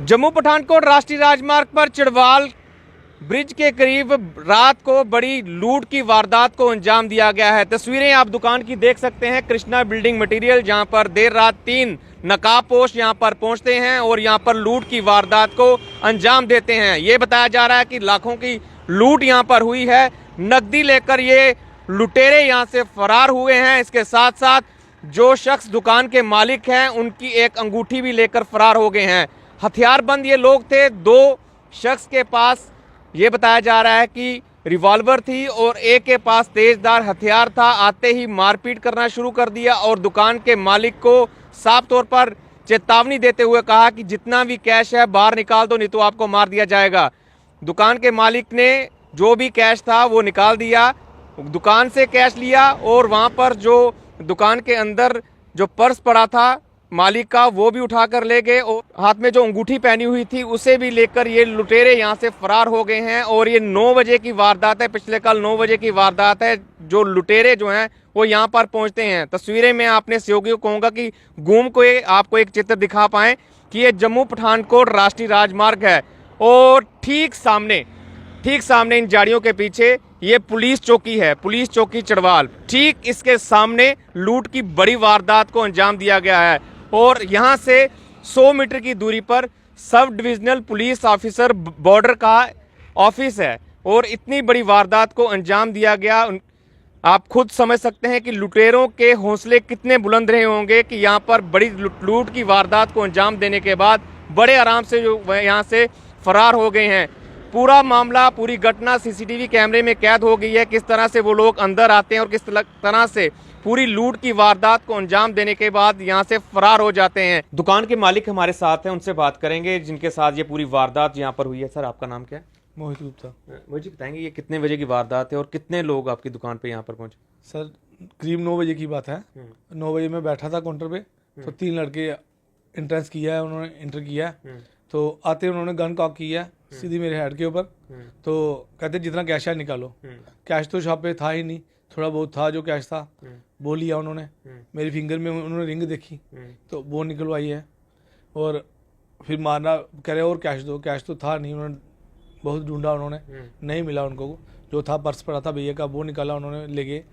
जम्मू पठानकोट राष्ट्रीय राजमार्ग पर चिड़वाल ब्रिज के करीब रात को बड़ी लूट की वारदात को अंजाम दिया गया है। तस्वीरें आप दुकान की देख सकते हैं। कृष्णा बिल्डिंग मटेरियल, जहां पर देर रात 3 नकाबपोश यहां पर पहुंचते हैं और यहां पर लूट की वारदात को अंजाम देते हैं। ये बताया जा रहा है कि लाखों की लूट यहां पर हुई है। नकदी लेकर ये लुटेरे यहां से फरार हुए हैं। इसके साथ साथ जो शख्स दुकान के मालिक हैं उनकी एक अंगूठी भी लेकर फरार हो गए हैं। हथियारबंद ये लोग थे। 2 शख्स के पास ये बताया जा रहा है कि रिवॉल्वर थी और एक के पास तेजदार हथियार था। आते ही मारपीट करना शुरू कर दिया और दुकान के मालिक को साफ तौर पर चेतावनी देते हुए कहा कि जितना भी कैश है बाहर निकाल दो, नहीं तो आपको मार दिया जाएगा। दुकान के मालिक ने जो भी कैश था वो निकाल दिया, दुकान से कैश लिया और वहां पर जो दुकान के अंदर जो पर्स पड़ा था मालिक का वो भी उठाकर ले गए और हाथ में जो अंगूठी पहनी हुई थी उसे भी लेकर ये लुटेरे यहां से फरार हो गए हैं। और ये 9 बजे की वारदात है, पिछले कल 9 बजे की वारदात है। जो लुटेरे जो हैं वो यहां पर पहुंचते हैं। तस्वीरें में आपने सहयोगियों को कहूंगा कि घूम को आपको एक चित्र दिखा पाएं कि ये जम्मू पठानकोट राष्ट्रीय राजमार्ग है और ठीक सामने इन झाड़ियों के पीछे ये पुलिस चौकी है, पुलिस चौकी चिड़वाल। ठीक इसके सामने लूट की बड़ी वारदात को अंजाम दिया गया है और यहां से 100 मीटर की दूरी पर sub divisional police officer border का ऑफिस है और इतनी बड़ी वारदात को अंजाम दिया गया। आप खुद समझ सकते हैं कि लुटेरों के हौसले कितने बुलंद रहे होंगे कि यहां पर बड़ी लूट की वारदात को अंजाम देने के बाद बड़े आराम से जो यहां से फरार हो गए हैं। पूरा मामला, पूरी घटना सीसीटीवी कैमरे में कैद हो गई है। किस तरह से वो लोग अंदर आते हैं और किस तरह से पूरी लूट की वारदात को अंजाम देने के बाद यहां से फरार हो जाते हैं। दुकान के मालिक हमारे साथ हैं, उनसे बात करेंगे जिनके साथ ये पूरी वारदात यहां पर हुई है। सर, आपका नाम क्या है? मोहित गुप्ता। मोहित जी, बताएंगे ये कितने बजे की वारदात है और कितने लोग आपकी दुकान पे यहाँ पर पहुंचे? सर, करीब 9 बजे की बात है। 9 बजे मैं बैठा था काउंटर पे, तो 3 लड़के एंट्रेंस किया है, उन्होंने एंटर किया है। तो आते उन्होंने गन कॉक किया है सीधी मेरे हेड के ऊपर। तो कहते जितना कैश है निकालो। कैश तो शॉप पे था ही नहीं, थोड़ा बहुत था जो कैश था वो लिया उन्होंने। मेरी फिंगर में उन्होंने रिंग देखी तो वो निकलवाई है और फिर मारना कह रहे और कैश दो। कैश तो था नहीं, उन्होंने बहुत ढूंढा, उन्होंने नहीं मिला उनको। जो था पर्स पड़ा था भैया का, वो निकाला उन्होंने, ले गए।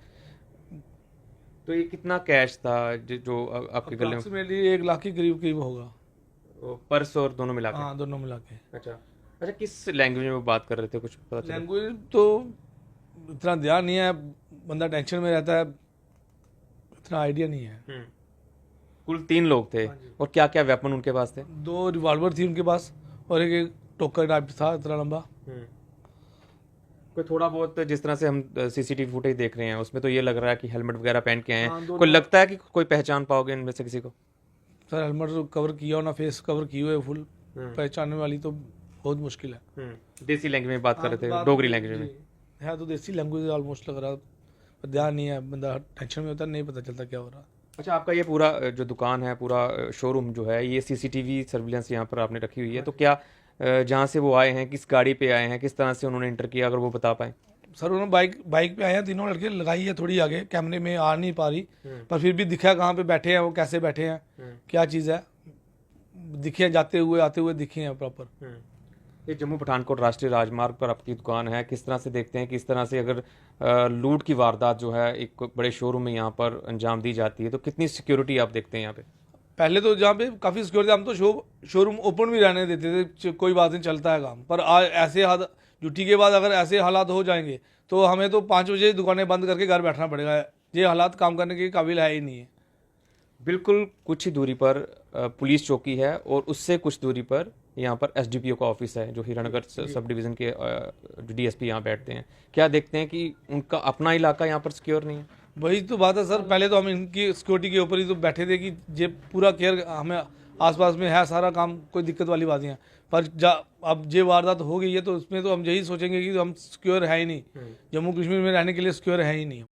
तो ये कितना कैश था जो आपके गले में? मेरी 1 लाख के करीब होगा, पर्स और दोनों मिला के? हाँ, दोनों मिला के। अच्छा, किस लैंग्वेज में वो बात कर रहे थे, कुछ पता चला? लैंग्वेज तो इतना ध्यान नहीं है, बंदा टेंशन में रहता है, इतना आइडिया नहीं है। कुल 3 लोग थे और क्या क्या वेपन उनके पास थे? 2 रिवॉल्वर थी उनके पास और एक टोकर टाइप था इतना लंबा। कोई थोड़ा बहुत, जिस तरह से हम सीसीटीवी फुटेज देख रहे हैं उसमें तो ये लग रहा है कि हेलमेट वगैरह पहन के आए हैं। कोई लगता है कि कोई पहचान पाओगे इनमें से किसी को? सर, हेलमेट कवर किया हो ना, फेस कवर किए हुए फुल, पहचानने वाली तो बहुत मुश्किल है। देसी लैंग्वेज में बात कर रहे थे, डोगरी लैंग्वेज में है, तो देसी लैंग्वेज ऑलमोस्ट लग रहा, पर ध्यान नहीं है, बंदा टेंशन में होता है, नहीं पता चलता क्या हो रहा। अच्छा, आपका ये पूरा जो दुकान है, पूरा शोरूम जो है, ये सीसीटीवी सर्विलेंस यहाँ पर आपने रखी हुई है, तो क्या जहाँ से वो आए हैं, किस गाड़ी पे आए हैं, किस तरह से उन्होंने एंटर किया, अगर वो बता पाए? सर, उन्होंने बाइक पे आए हैं, 3 लड़के, लगाई है थोड़ी आगे, कैमरे में आ नहीं पा रही, पर फिर भी दिखा कहाँ पे बैठे हैं वो, कैसे बैठे हैं, क्या चीज़ है, दिखे जाते हुए आते हुए दिखे हैं प्रॉपर। ये जम्मू पठानकोट राष्ट्रीय राजमार्ग पर आपकी दुकान है, किस तरह से देखते हैं, किस तरह से अगर लूट की वारदात जो है एक बड़े शोरूम में यहाँ पर अंजाम दी जाती है तो कितनी सिक्योरिटी आप देखते हैं यहाँ पे? पहले तो जहाँ पे काफ़ी सिक्योरिटी, हम तो शोरूम ओपन भी रहने देते थे, कोई बात नहीं, चलता है काम। पर आज ऐसे ड्यूटी के बाद अगर ऐसे हालात हो जाएंगे तो हमें तो 5 बजे दुकानें बंद करके घर बैठना पड़ेगा। ये हालात काम करने के काबिल है ही नहीं है। बिल्कुल कुछ ही दूरी पर पुलिस चौकी है और उससे कुछ दूरी पर यहाँ पर एसडीपीओ का ऑफिस है, जो हीरानगर सब डिवीज़न के डीएसपी यहाँ बैठते हैं। क्या देखते हैं कि उनका अपना इलाका यहाँ पर सिक्योर नहीं है? वही तो बात है सर, पहले तो हम इनकी सिक्योरिटी के ऊपर ही तो बैठे थे कि ये पूरा केयर हमें आसपास में है, सारा काम, कोई दिक्कत वाली बात नहीं है। पर अब ये वारदात हो गई है तो उसमें तो हम यही सोचेंगे कि हम सिक्योर है ही नहीं, जम्मू कश्मीर में रहने के लिए सिक्योर है ही नहीं।